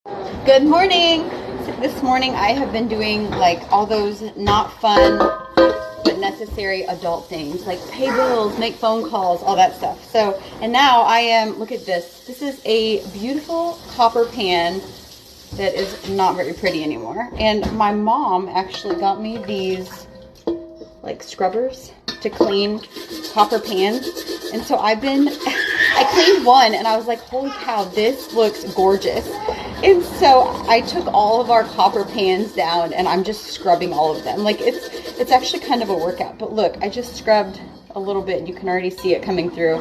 Good morning. This morning I have been doing like all those not fun but necessary adult things like pay bills, make phone calls, all that stuff. So, and now I am, look at this. This is a beautiful copper pan that is not very pretty anymore. And my mom actually got me these like scrubbers to clean copper pans. And so I cleaned one and I was like, holy cow, this looks gorgeous. And so I took all of our copper pans down and I'm just scrubbing all of them. Like it's actually kind of a workout, but look, I just scrubbed a little bit and you can already see it coming through.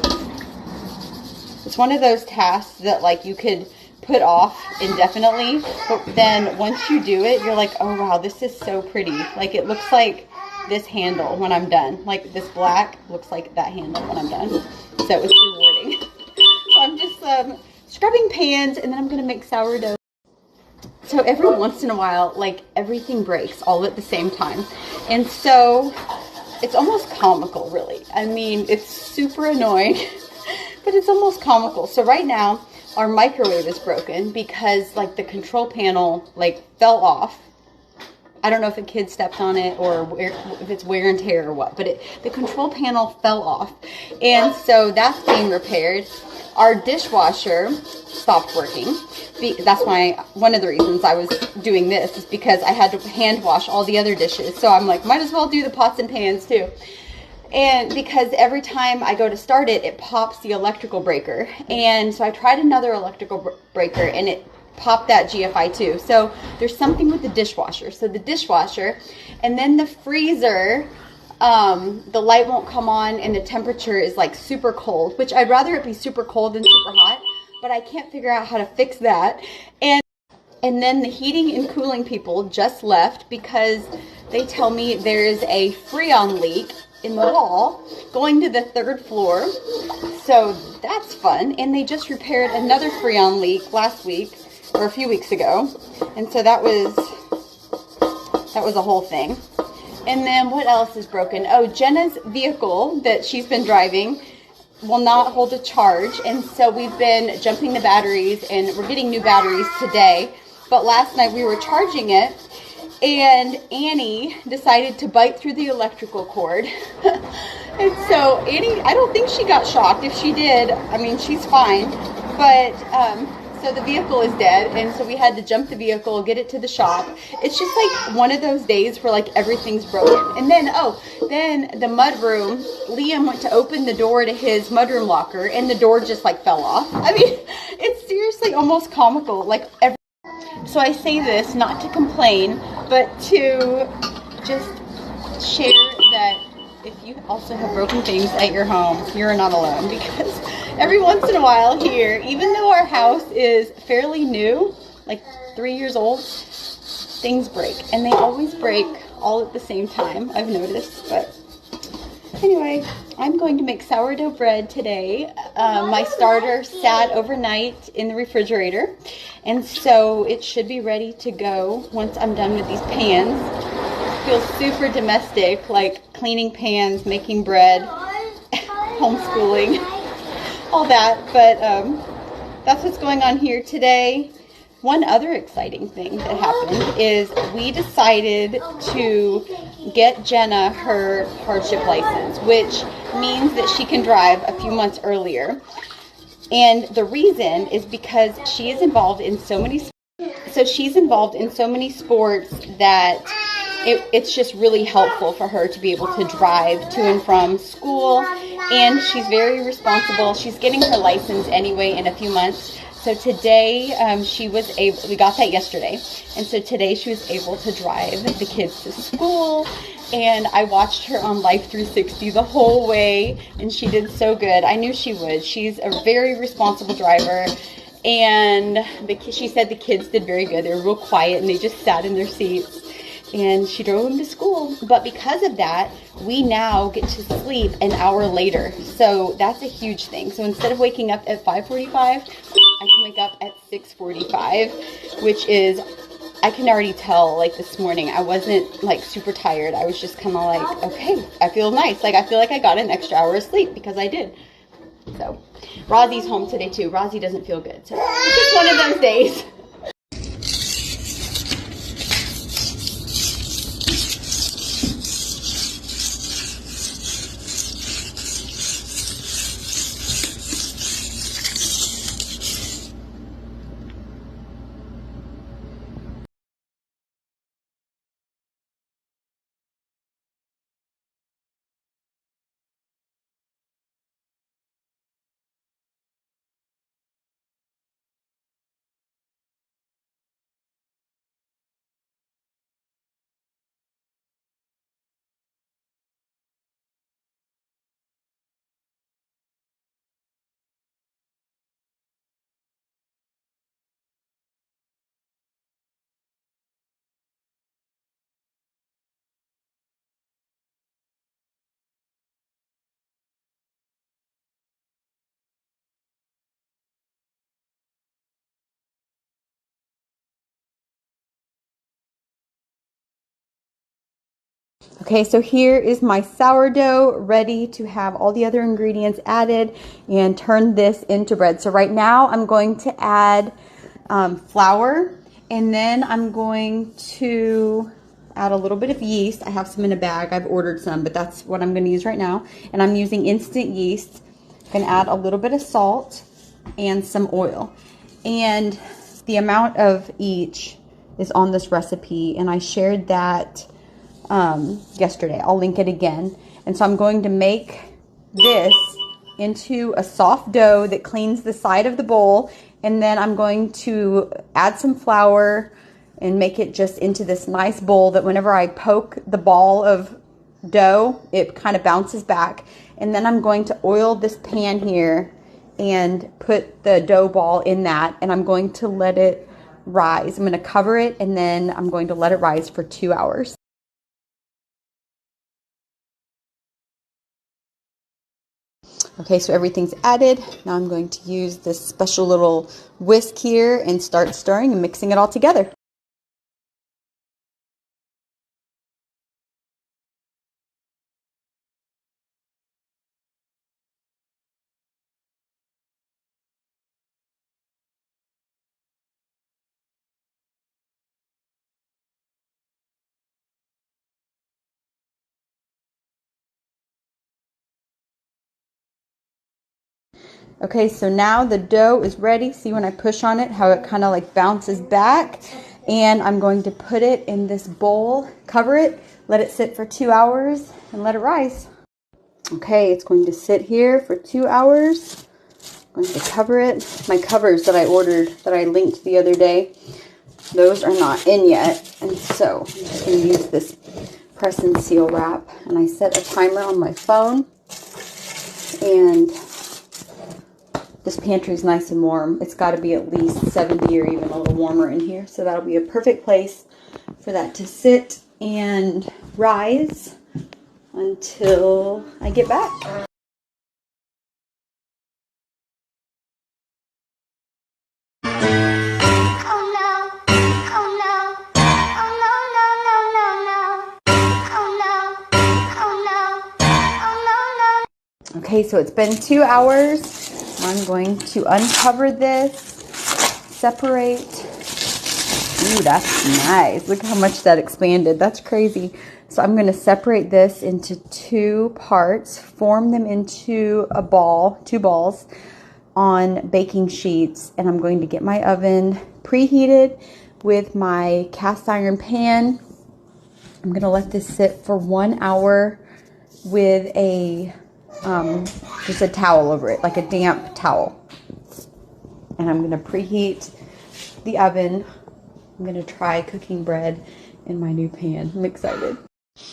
It's one of those tasks that like you could put off indefinitely, but then once you do it, you're like, oh wow, this is so pretty. Like it looks like this handle when I'm done. Like this black looks like that handle when I'm done. So it was rewarding. So I'm just scrubbing pans and then I'm gonna make sourdough. So every once in a while, like everything breaks all at the same time. And so it's almost comical, really. I mean, it's super annoying, but it's almost comical. So right now, our microwave is broken because like the control panel like fell off. I don't know if a kid stepped on it or if it's wear and tear or what, but the control panel fell off. And so that's being repaired. Our dishwasher stopped working. That's one of the reasons I was doing this is because I had to hand wash all the other dishes. So I'm like, might as well do the pots and pans too. And because every time I go to start it, it pops the electrical breaker. And so I tried another electrical breaker and it popped that GFI too. So there's something with the dishwasher. So the dishwasher and then the freezer, the light won't come on and the temperature is like super cold, which I'd rather it be super cold than super hot, but I can't figure out how to fix that. And then the heating and cooling people just left because they tell me there's a freon leak in the wall going to the 3rd floor. So that's fun. And they just repaired another freon leak last week or a few weeks ago. And so that was a whole thing. And then what else is broken? Oh, Jenna's vehicle that she's been driving will not hold a charge. And so we've been jumping the batteries and we're getting new batteries today. But last night we were charging it and Annie decided to bite through the electrical cord. And so Annie, I don't think she got shocked. If she did, I mean, she's fine. But, so the vehicle is dead, and so we had to jump the vehicle, get it to the shop. It's just like one of those days where like everything's broken. And then, then the mudroom, Liam went to open the door to his mudroom locker, and the door just like fell off. I mean, it's seriously almost comical. Like so I say this not to complain, but to just share that if you also have broken things at your home, you're not alone, because every once in a while here, even though our house is fairly new, like 3 years old, things break. And they always break all at the same time, I've noticed. But anyway, I'm going to make sourdough bread today. My starter sat overnight in the refrigerator, and so it should be ready to go once I'm done with these pans. Feels super domestic, like cleaning pans, making bread, homeschooling, all that. But that's what's going on here today. One other exciting thing that happened is we decided to get Jenna her hardship license, which means that she can drive a few months earlier. And the reason is because she is involved in so many sports that it's just really helpful for her to be able to drive to and from school. And she's very responsible. She's getting her license anyway in a few months. So today we got that yesterday. And so today she was able to drive the kids to school. And I watched her on Life 360 the whole way. And she did so good. I knew she would. She's a very responsible driver. And she said the kids did very good. They were real quiet and they just sat in their seats. And she drove them to school. But because of that, we now get to sleep an hour later. So that's a huge thing. So instead of waking up at 5:45, I can wake up at 6:45, which is, I can already tell, like this morning, I wasn't like super tired. I was just kind of like, okay, I feel nice. Like I feel like I got an extra hour of sleep because I did. So Rosie's home today too. Rosie doesn't feel good. So it's just one of those days. Okay, so here is my sourdough ready to have all the other ingredients added and turn this into bread. So right now I'm going to add flour, and then I'm going to add a little bit of yeast. I have some in a bag. I've ordered some, but that's what I'm going to use right now. And I'm using instant yeast. I'm going to add a little bit of salt and some oil. And the amount of each is on this recipe, and I shared that yesterday. I'll link it again. And so I'm going to make this into a soft dough that cleans the side of the bowl, and then I'm going to add some flour and make it just into this nice bowl that whenever I poke the ball of dough, it kind of bounces back. And then I'm going to oil this pan here and put the dough ball in that, and I'm going to let it rise. I'm going to cover it, and then I'm going to let it rise for 2 hours. Okay, so everything's added. Now I'm going to use this special little whisk here and start stirring and mixing it all together. Okay, so now the dough is ready. See when I push on it, how it kind of like bounces back. And I'm going to put it in this bowl, cover it, let it sit for 2 hours, and let it rise. Okay, it's going to sit here for 2 hours. I'm going to cover it. My covers that I ordered, that I linked the other day, those are not in yet. And so I'm just going to use this press and seal wrap. And I set a timer on my phone. And this pantry is nice and warm. It's got to be at least 70 or even a little warmer in here. So that'll be a perfect place for that to sit and rise until I get back. Okay, so it's been 2 hours. I'm going to uncover this, separate. Ooh, that's nice. Look how much that expanded. That's crazy. So I'm going to separate this into 2 parts, form them into a ball, 2 balls on baking sheets, and I'm going to get my oven preheated with my cast iron pan. I'm going to let this sit for 1 hour with a just a towel over it, like a damp towel. And I'm going to preheat the oven. I'm going to try cooking bread in my new pan. I'm excited.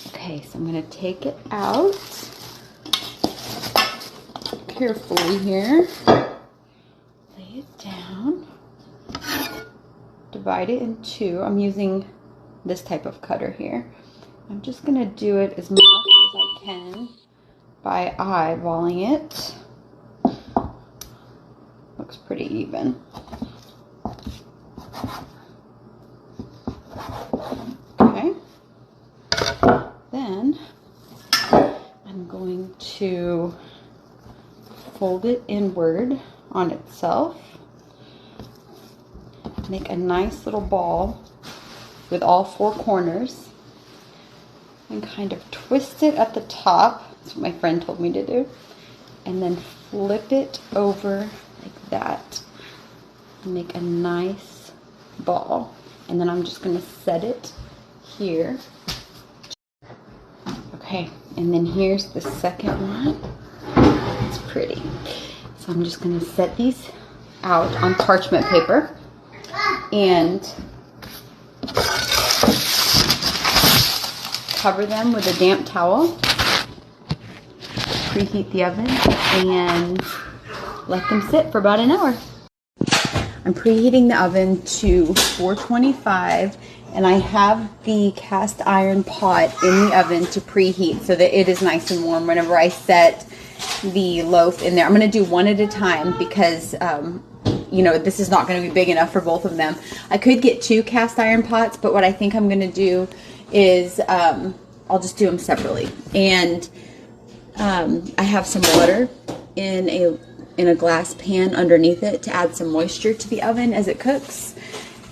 Okay, so I'm going to take it out carefully here. Lay it down. Divide it in 2. I'm using this type of cutter here. I'm just going to do it as much as I can by eyeballing it. Looks pretty even. Okay. Then I'm going to fold it inward on itself. Make a nice little ball with all 4 corners. And kind of twist it at the top. That's what my friend told me to do. And then flip it over like that. Make a nice ball. And then I'm just going to set it here. Okay, and then here's the second one. It's pretty. So I'm just going to set these out on parchment paper. And cover them with a damp towel, preheat the oven, and let them sit for about an hour. I'm preheating the oven to 425, and I have the cast iron pot in the oven to preheat so that it is nice and warm whenever I set the loaf in there. I'm going to do one at a time because you know, this is not going to be big enough for both of them. I could get 2 cast iron pots, but what I think I'm going to do is I'll just do them separately. And I have some water in a glass pan underneath it to add some moisture to the oven as it cooks.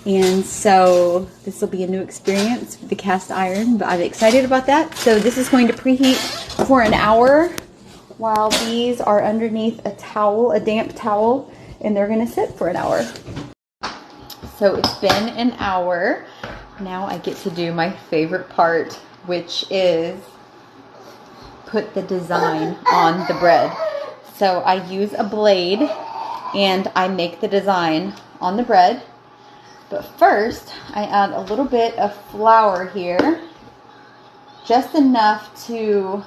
And so this will be a new experience with the cast iron, but I'm excited about that. So this is going to preheat for an hour while these are underneath a towel, a damp towel, and they're gonna sit for an hour. So it's been an hour. Now I get to do my favorite part, which is put the design on the bread. So I use a blade and I make the design on the bread. But first, I add a little bit of flour here, just enough to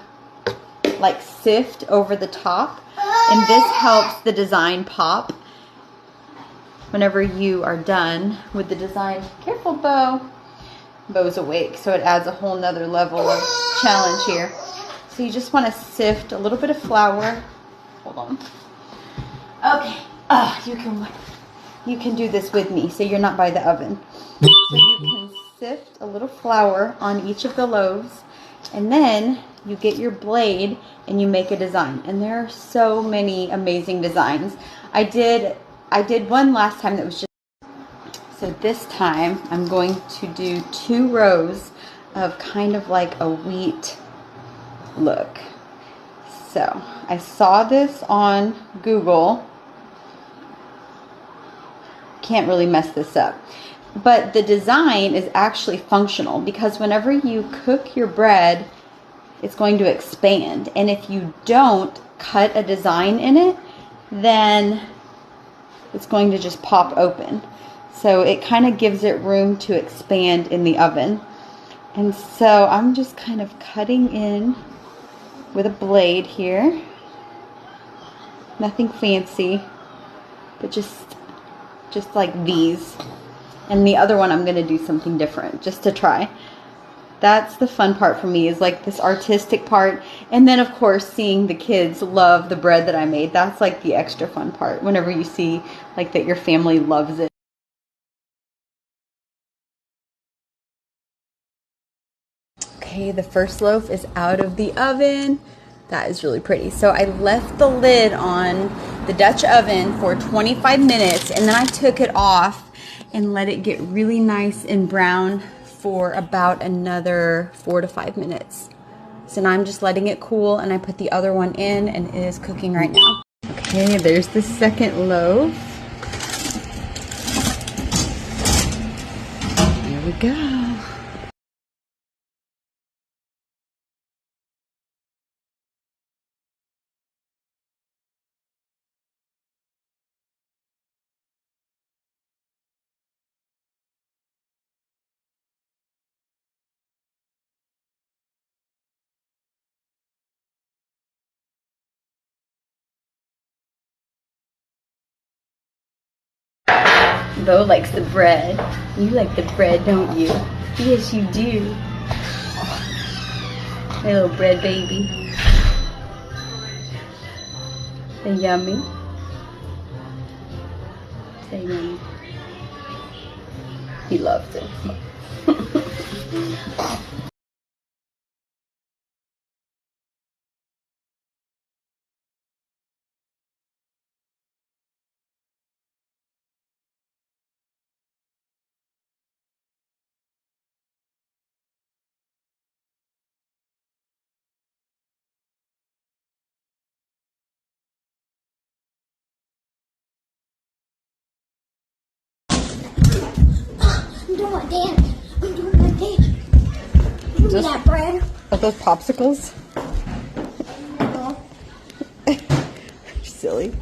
like sift over the top, and this helps the design pop. Whenever you are done with the design, careful Bo, Bo's awake, so it adds a whole nother level of challenge here. So you just want to sift a little bit of flour. Hold on. Okay, you can do this with me, so you're not by the oven. So you can sift a little flour on each of the loaves, and then you get your blade and you make a design. And there are so many amazing designs. I did one last time that was just, so this time I'm going to do 2 rows of kind of like a wheat look. So I saw this on Google. Can't really mess this up, but the design is actually functional because whenever you cook your bread, it's going to expand, and if you don't cut a design in it, then it's going to just pop open. So it kind of gives it room to expand in the oven. And so I'm just kind of cutting in with a blade here, nothing fancy, but just like these. And the other one I'm going to do something different just to try. That's the fun part for me, is like this artistic part. And then of course seeing the kids love the bread that I made. That's like the extra fun part, whenever you see like that your family loves it. Okay, the first loaf is out of the oven. That is really pretty. So I left the lid on the Dutch oven for 25 minutes, and then I took it off and let it get really nice and brown for about another 4 to 5 minutes. So now I'm just letting it cool, and I put the other one in, and it is cooking right now. Okay, there's the second loaf. There we go. Bo likes the bread. You like the bread, don't you? Yes, you do. My little bread baby. Say yummy. Say yummy. He loves it. I'm doing my dance. I'm doing my dance. Give me that bread. Are those popsicles? No. Silly.